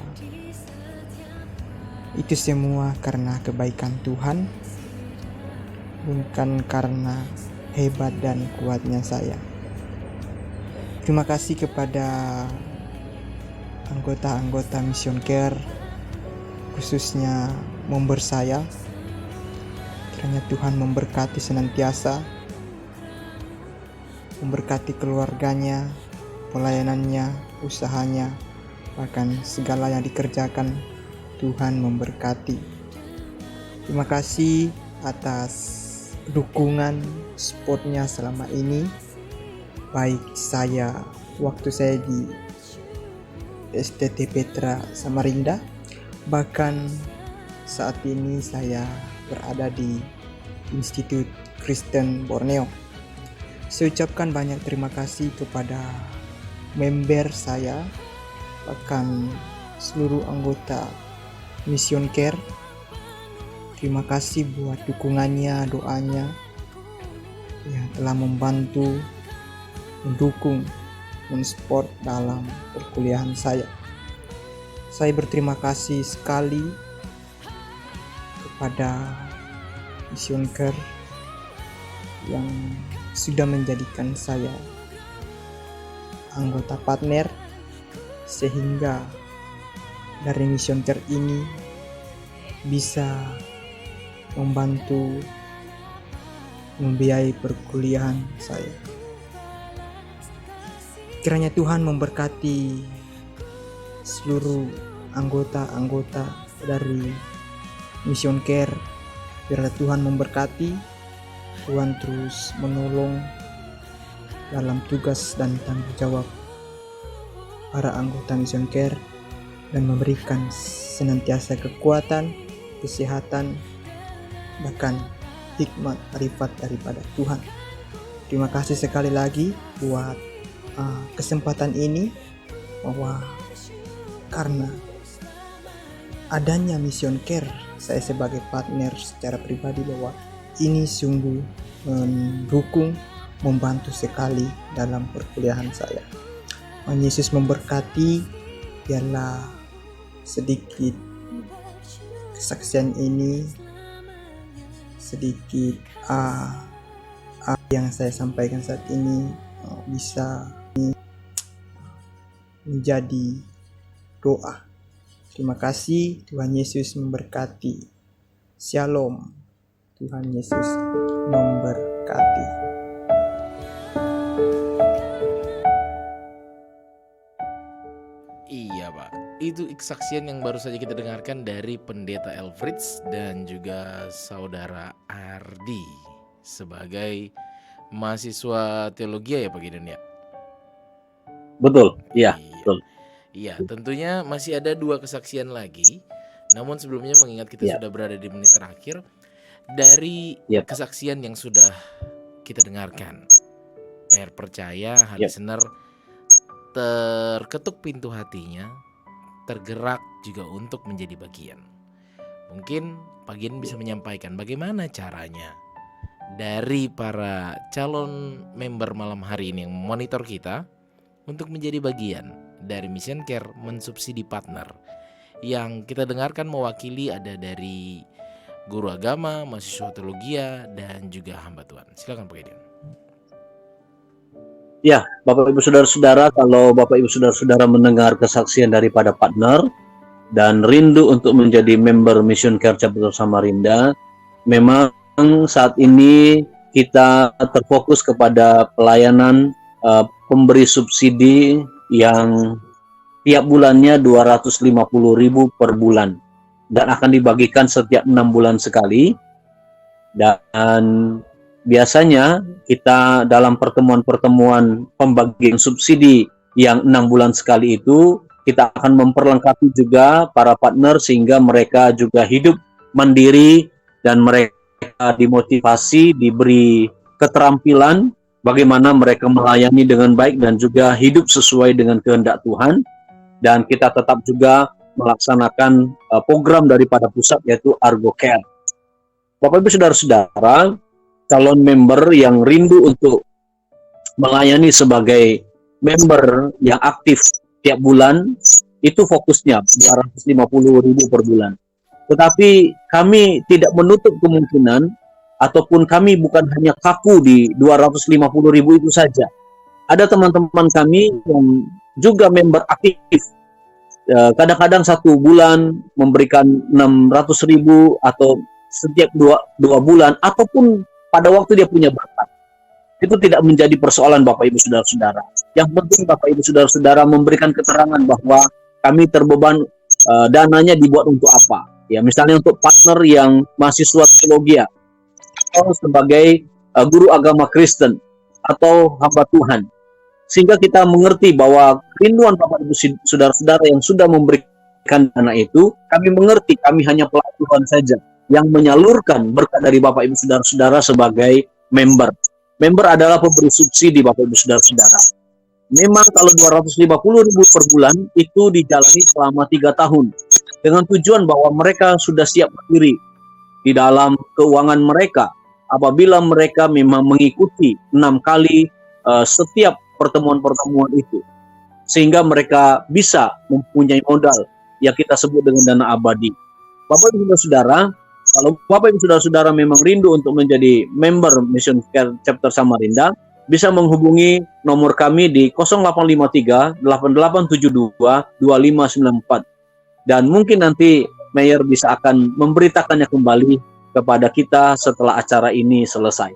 itu semua karena kebaikan Tuhan, bukan karena hebat dan kuatnya saya. Terima kasih kepada anggota-anggota Mission Care, khususnya member saya. Kiranya Tuhan memberkati senantiasa, memberkati keluarganya, pelayanannya, usahanya, bahkan segala yang dikerjakan. Tuhan memberkati. Terima kasih atas dukungan supportnya selama ini, baik saya waktu saya di STT Petra Samarinda, bahkan saat ini saya berada di Institut Kristen Borneo. Saya ucapkan banyak terima kasih kepada member saya, bahkan seluruh anggota Mission Care. Terima kasih buat dukungannya, doanya yang telah membantu, mendukung, mensupport dalam perkuliahan saya. Saya berterima kasih sekali kepada Mission Care yang sudah menjadikan saya anggota partner, sehingga dari Mission Care ini bisa membantu membiayai perkuliahan saya. Kiranya Tuhan memberkati seluruh anggota-anggota dari Mission Care. Biarlah Tuhan memberkati, Tuhan terus menolong dalam tugas dan tanggung jawab para anggota Mission Care dan memberikan senantiasa kekuatan, kesehatan, bahkan hikmat arifat daripada Tuhan. Terima kasih sekali lagi buat kesempatan ini, bahwa karena adanya Mission Care, saya sebagai partner secara pribadi bahwa ini sungguh mendukung, membantu sekali dalam perkuliahan saya. Tuhan Yesus memberkati. Biarlah sedikit kesaksian ini, sedikit yang saya sampaikan saat ini bisa menjadi doa. Terima kasih. Tuhan Yesus memberkati. Shalom. Tuhan Yesus memberkati. Iya Pak, itu kesaksian yang baru saja kita dengarkan dari Pendeta Elfrids dan juga Saudara Ardi sebagai mahasiswa teologi ya Pak Gideon ya? Betul, iya, Iya. betul. Iya, tentunya masih ada 2 kesaksian lagi. Namun sebelumnya mengingat kita Iya. sudah berada di menit terakhir, Dari Yap. kesaksian yang sudah kita dengarkan, Mayor percaya Yap. listener terketuk pintu hatinya, tergerak juga untuk menjadi bagian. Mungkin pagi ini bisa menyampaikan bagaimana caranya dari para calon member malam hari ini yang memonitor kita untuk menjadi bagian dari Mission Care mensubsidi partner yang kita dengarkan mewakili ada dari guru agama, mahasiswa teologi, dan juga hamba Tuhan. Silakan Pak Gideon. Ya, Bapak Ibu Saudara-saudara, kalau Bapak Ibu Saudara-saudara mendengar kesaksian daripada partner dan rindu untuk menjadi member Mission Care Chapter Samarinda, memang saat ini kita terfokus kepada pelayanan pemberi subsidi yang tiap bulannya 250.000 per bulan dan akan dibagikan setiap 6 bulan sekali. Dan biasanya kita dalam pertemuan-pertemuan pembagian subsidi yang 6 bulan sekali itu, kita akan memperlengkapi juga para partner sehingga mereka juga hidup mandiri dan mereka dimotivasi, diberi keterampilan bagaimana mereka melayani dengan baik dan juga hidup sesuai dengan kehendak Tuhan. Dan kita tetap juga melaksanakan program daripada pusat yaitu Argo Care. Bapak Ibu Saudara-saudara, calon member yang rindu untuk melayani sebagai member yang aktif tiap bulan, itu fokusnya 250.000 per bulan. Tetapi kami tidak menutup kemungkinan ataupun kami bukan hanya kaku di 250.000 itu saja. Ada teman-teman kami yang juga member aktif. Kadang-kadang satu bulan memberikan 600.000 atau setiap dua bulan ataupun pada waktu dia punya bakat. Itu tidak menjadi persoalan Bapak Ibu Saudara-saudara. Yang penting Bapak Ibu Saudara-saudara memberikan keterangan bahwa kami terbeban dananya dibuat untuk apa. Ya, misalnya untuk partner yang mahasiswa teologi atau sebagai guru agama Kristen atau hamba Tuhan. Sehingga kita mengerti bahwa kerinduan Bapak Ibu Saudara-saudara yang sudah memberikan dana itu, kami mengerti kami hanya pelayan Tuhan saja yang menyalurkan berkat dari Bapak Ibu Saudara-saudara sebagai member. Member adalah pemberi subsidi Bapak Ibu Saudara-saudara. Memang kalau 250.000 per bulan itu dijalani selama 3 tahun dengan tujuan bahwa mereka sudah siap mandiri di dalam keuangan mereka apabila mereka memang mengikuti 6 kali setiap pertemuan-pertemuan itu, sehingga mereka bisa mempunyai modal yang kita sebut dengan dana abadi. Bapak Ibu Saudara, kalau Bapak Ibu Saudara memang rindu untuk menjadi member Mission Care Chapter Samarinda, bisa menghubungi nomor kami di 0853 8872 2594. Dan mungkin nanti Mayor bisa akan memberitakannya kembali kepada kita setelah acara ini selesai.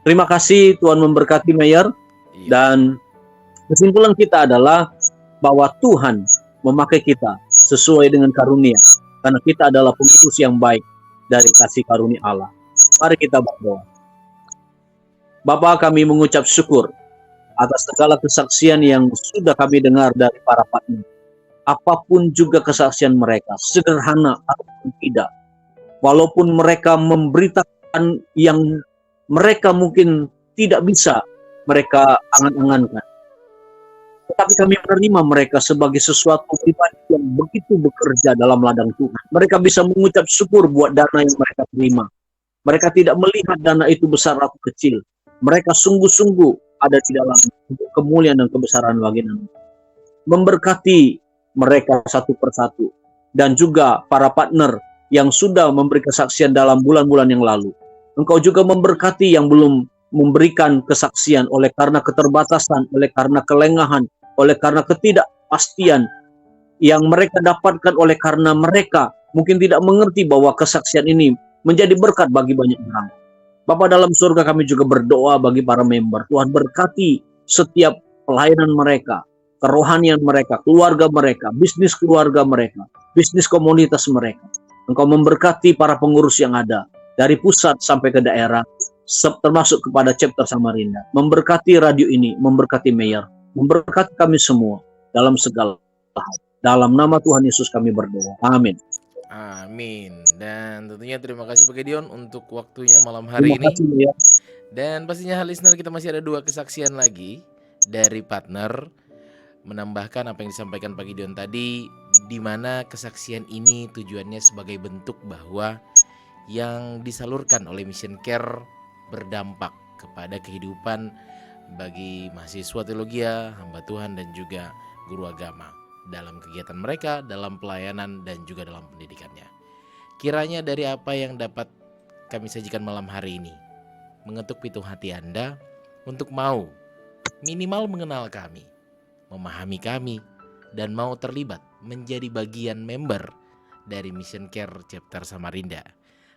Terima kasih, Tuhan memberkati Mayor. Dan kesimpulan kita adalah bahwa Tuhan memakai kita sesuai dengan karunia, karena kita adalah pengutus yang baik dari kasih karunia Allah. Mari kita berdoa. Bapa, kami mengucap syukur atas segala kesaksian yang sudah kami dengar dari para partner. Apapun juga kesaksian mereka, sederhana ataupun tidak, walaupun mereka memberitakan yang mereka mungkin tidak bisa mereka angan-angankan, tetapi kami menerima mereka sebagai sesuatu pribadi yang begitu bekerja dalam ladang Tuhan. Mereka bisa mengucap syukur buat dana yang mereka terima. Mereka tidak melihat dana itu besar atau kecil. Mereka sungguh-sungguh ada di dalam kemuliaan dan kebesaran bagi nama. Memberkati mereka satu persatu. Dan juga para partner yang sudah memberi kesaksian dalam bulan-bulan yang lalu. Engkau juga memberkati yang belum memberikan kesaksian oleh karena keterbatasan, oleh karena kelengahan, oleh karena ketidakpastian yang mereka dapatkan oleh karena mereka mungkin tidak mengerti bahwa kesaksian ini menjadi berkat bagi banyak orang. Bapa dalam surga, kami juga berdoa bagi para member. Tuhan berkati setiap pelayanan mereka, kerohanian mereka, keluarga mereka, bisnis keluarga mereka, bisnis komunitas mereka. Engkau memberkati para pengurus yang ada dari pusat sampai ke daerah, termasuk kepada Chapter Samarinda. Memberkati radio ini, memberkati Mayor, memberkati kami semua dalam segala hal. Dalam nama Tuhan Yesus kami berdoa. Amin. Amin. Dan tentunya terima kasih Pak Gideon untuk waktunya malam Terima hari ini. kasih ya. Dan pastinya listener, kita masih ada 2 kesaksian lagi dari partner menambahkan apa yang disampaikan Pak Gideon tadi, di mana kesaksian ini tujuannya sebagai bentuk bahwa yang disalurkan oleh Mission Care berdampak kepada kehidupan bagi mahasiswa teologia, hamba Tuhan dan juga guru agama dalam kegiatan mereka, dalam pelayanan dan juga dalam pendidikannya. Kiranya dari apa yang dapat kami sajikan malam hari ini mengetuk pintu hati Anda untuk mau minimal mengenal kami, memahami kami, dan mau terlibat menjadi bagian member dari Mission Care Chapter Samarinda.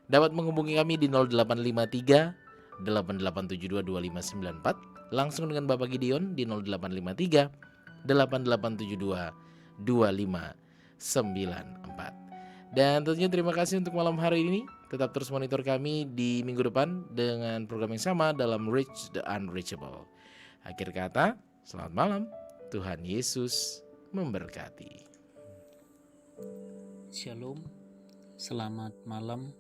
Dapat menghubungi kami di 0853 8872 2594, langsung dengan Bapak Gideon di 0853 8872 2594. Dan tentunya terima kasih untuk malam hari ini. Tetap terus monitor kami di minggu depan dengan program yang sama dalam Reach the Unreachable. Akhir kata, selamat malam. Tuhan Yesus memberkati. Shalom, selamat malam.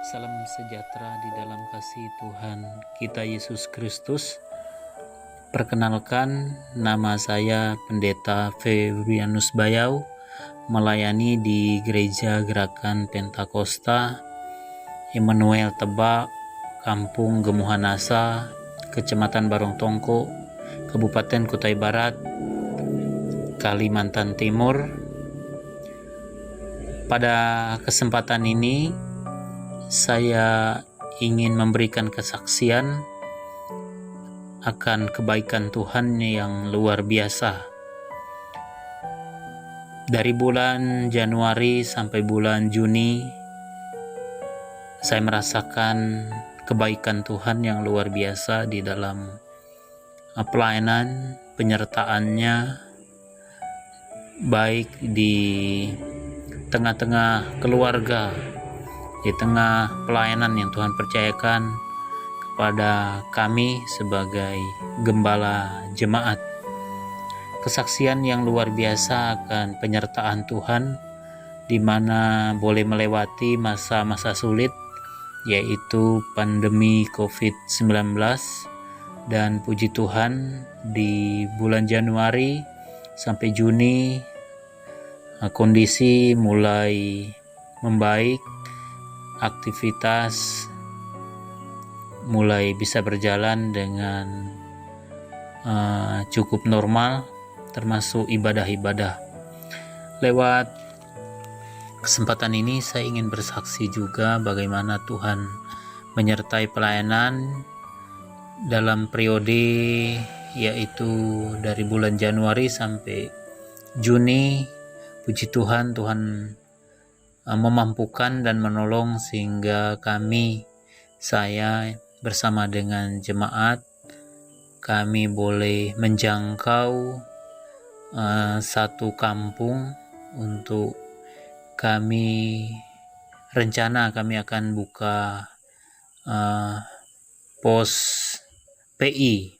Salam sejahtera di dalam kasih Tuhan kita Yesus Kristus. Perkenalkan, nama saya Pendeta Febrianus Bayau, melayani di Gereja Gerakan Pentakosta Immanuel Tebak, Kampung Gemuhanasa, Kecamatan Barong Tongko, Kabupaten Kutai Barat, Kalimantan Timur. Pada kesempatan ini saya ingin memberikan kesaksian akan kebaikan Tuhan yang luar biasa. Dari bulan Januari sampai bulan Juni, saya merasakan kebaikan Tuhan yang luar biasa di dalam pelayanan, penyertaannya, baik di tengah-tengah keluarga, di tengah pelayanan yang Tuhan percayakan kepada kami sebagai gembala jemaat. Kesaksian yang luar biasa akan penyertaan Tuhan, di mana boleh melewati masa-masa sulit, yaitu pandemi COVID-19, dan puji Tuhan di bulan Januari sampai Juni kondisi mulai membaik, aktivitas mulai bisa berjalan dengan cukup normal, termasuk ibadah-ibadah. Lewat kesempatan ini saya ingin bersaksi juga bagaimana Tuhan menyertai pelayanan dalam periode yaitu dari bulan Januari sampai Juni. Puji Tuhan, Tuhan memampukan dan menolong sehingga saya bersama dengan jemaat, kami boleh menjangkau satu kampung untuk kami akan buka pos PI,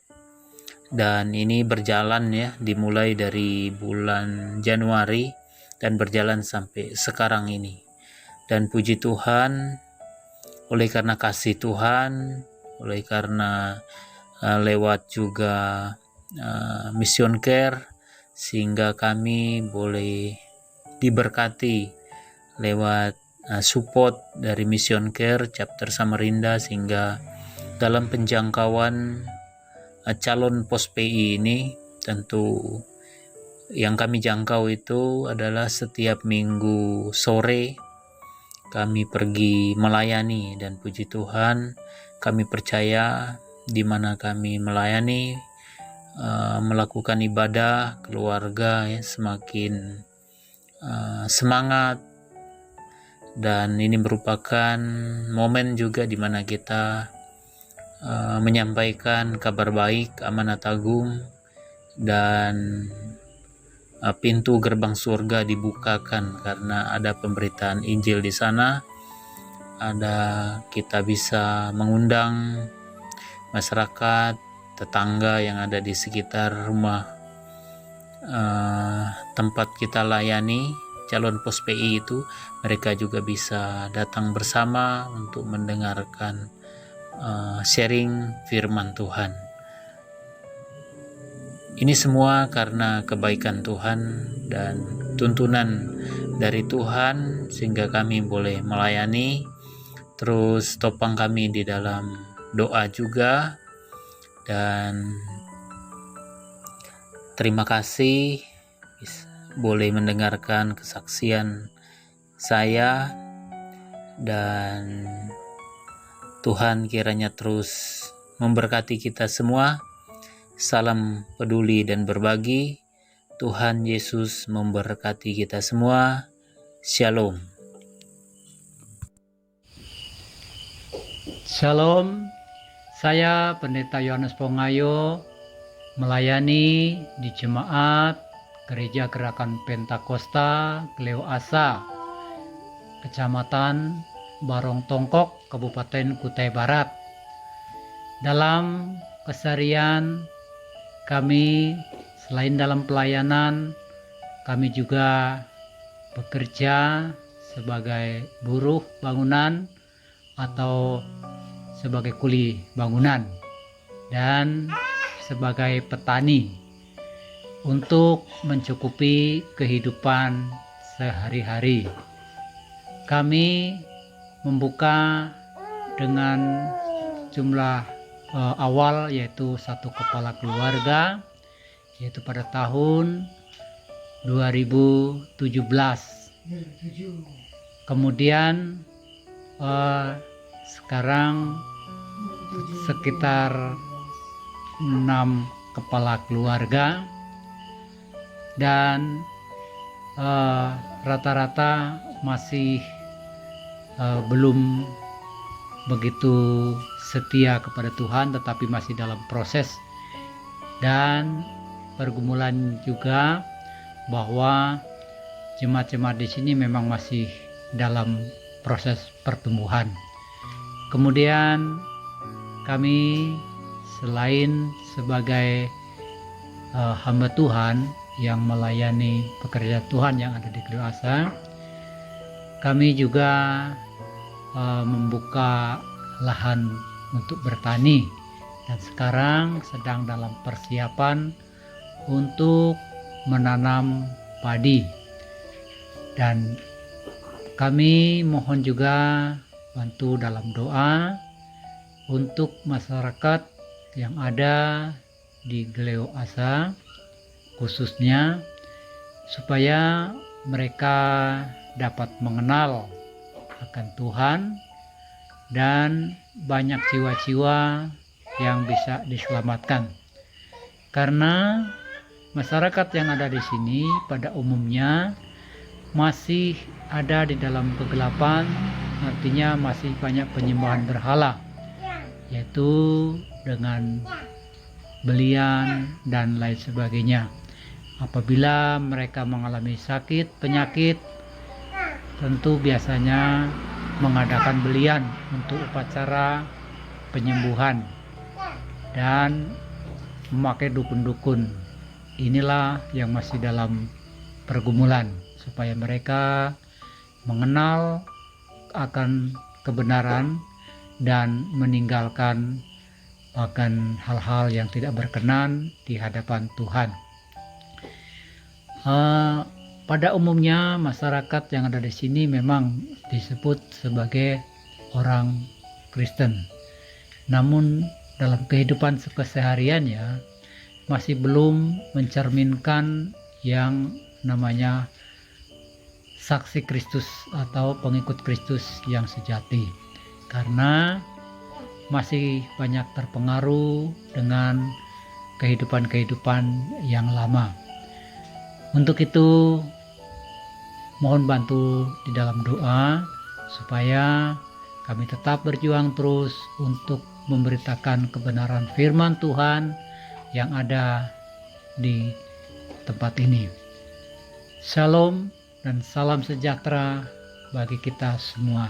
dan ini berjalan ya, dimulai dari bulan Januari dan berjalan sampai sekarang ini. Dan puji Tuhan, oleh karena kasih Tuhan, oleh karena lewat juga Mission Care, sehingga kami boleh diberkati lewat support dari Mission Care Chapter Samarinda, sehingga dalam penjangkauan calon pos PI ini, tentu yang kami jangkau itu adalah setiap minggu sore kami pergi melayani. Dan puji Tuhan, kami percaya di mana kami melayani, melakukan ibadah, keluarga ya semakin semangat. Dan ini merupakan momen juga di mana kita menyampaikan kabar baik, amanat agung, dan pintu gerbang surga dibukakan karena ada pemberitaan Injil di sana. Kita bisa mengundang masyarakat, tetangga yang ada di sekitar rumah tempat kita layani, calon pos PI itu, mereka juga bisa datang bersama untuk mendengarkan sharing firman Tuhan. Ini semua karena kebaikan Tuhan dan tuntunan dari Tuhan, sehingga kami boleh melayani. Terus topang kami di dalam doa juga. Dan terima kasih boleh mendengarkan kesaksian saya, dan Tuhan kiranya terus memberkati kita semua. Salam peduli dan berbagi. Tuhan Yesus memberkati kita semua. Shalom. Shalom, saya Pendeta Yohanes Pongayo melayani di Jemaat Gereja Gerakan Pentakosta Gleo Asa, Kecamatan Barong Tongkok, Kabupaten Kutai Barat. Dalam keseharian kami, selain dalam pelayanan, kami juga bekerja sebagai buruh bangunan atau sebagai kuli bangunan dan sebagai petani untuk mencukupi kehidupan sehari-hari. Kami membuka dengan jumlah awal yaitu 1 kepala keluarga, yaitu pada tahun 2017. Kemudian sekarang sekitar 6 kepala keluarga, dan rata-rata masih belum begitu setia kepada Tuhan, tetapi masih dalam proses dan pergumulan juga, bahwa jemaat-jemaat di sini memang masih dalam proses pertumbuhan. Kemudian kami selain sebagai hamba Tuhan yang melayani pekerjaan Tuhan yang ada di Gleo Asa, kami juga membuka lahan untuk bertani, dan sekarang sedang dalam persiapan untuk menanam padi. Dan kami mohon juga bantu dalam doa untuk masyarakat yang ada di Gleo Asa khususnya, supaya mereka dapat mengenal akan Tuhan dan banyak jiwa-jiwa yang bisa diselamatkan. Karena masyarakat yang ada di sini pada umumnya masih ada di dalam kegelapan, artinya masih banyak penyembahan berhala, yaitu dengan belian dan lain sebagainya. Apabila mereka mengalami sakit, penyakit, tentu biasanya mengadakan belian untuk upacara penyembuhan dan memakai dukun-dukun. Inilah yang masih dalam pergumulan, supaya mereka mengenal akan kebenaran dan meninggalkan akan hal-hal yang tidak berkenan di hadapan Tuhan. Pada umumnya masyarakat yang ada di sini memang disebut sebagai orang Kristen. Namun dalam kehidupan kesehariannya masih belum mencerminkan yang namanya saksi Kristus atau pengikut Kristus yang sejati. Karena masih banyak terpengaruh dengan kehidupan-kehidupan yang lama. Untuk itu mohon bantu di dalam doa supaya kami tetap berjuang terus untuk memberitakan kebenaran firman Tuhan yang ada di tempat ini. Shalom dan salam sejahtera bagi kita semua.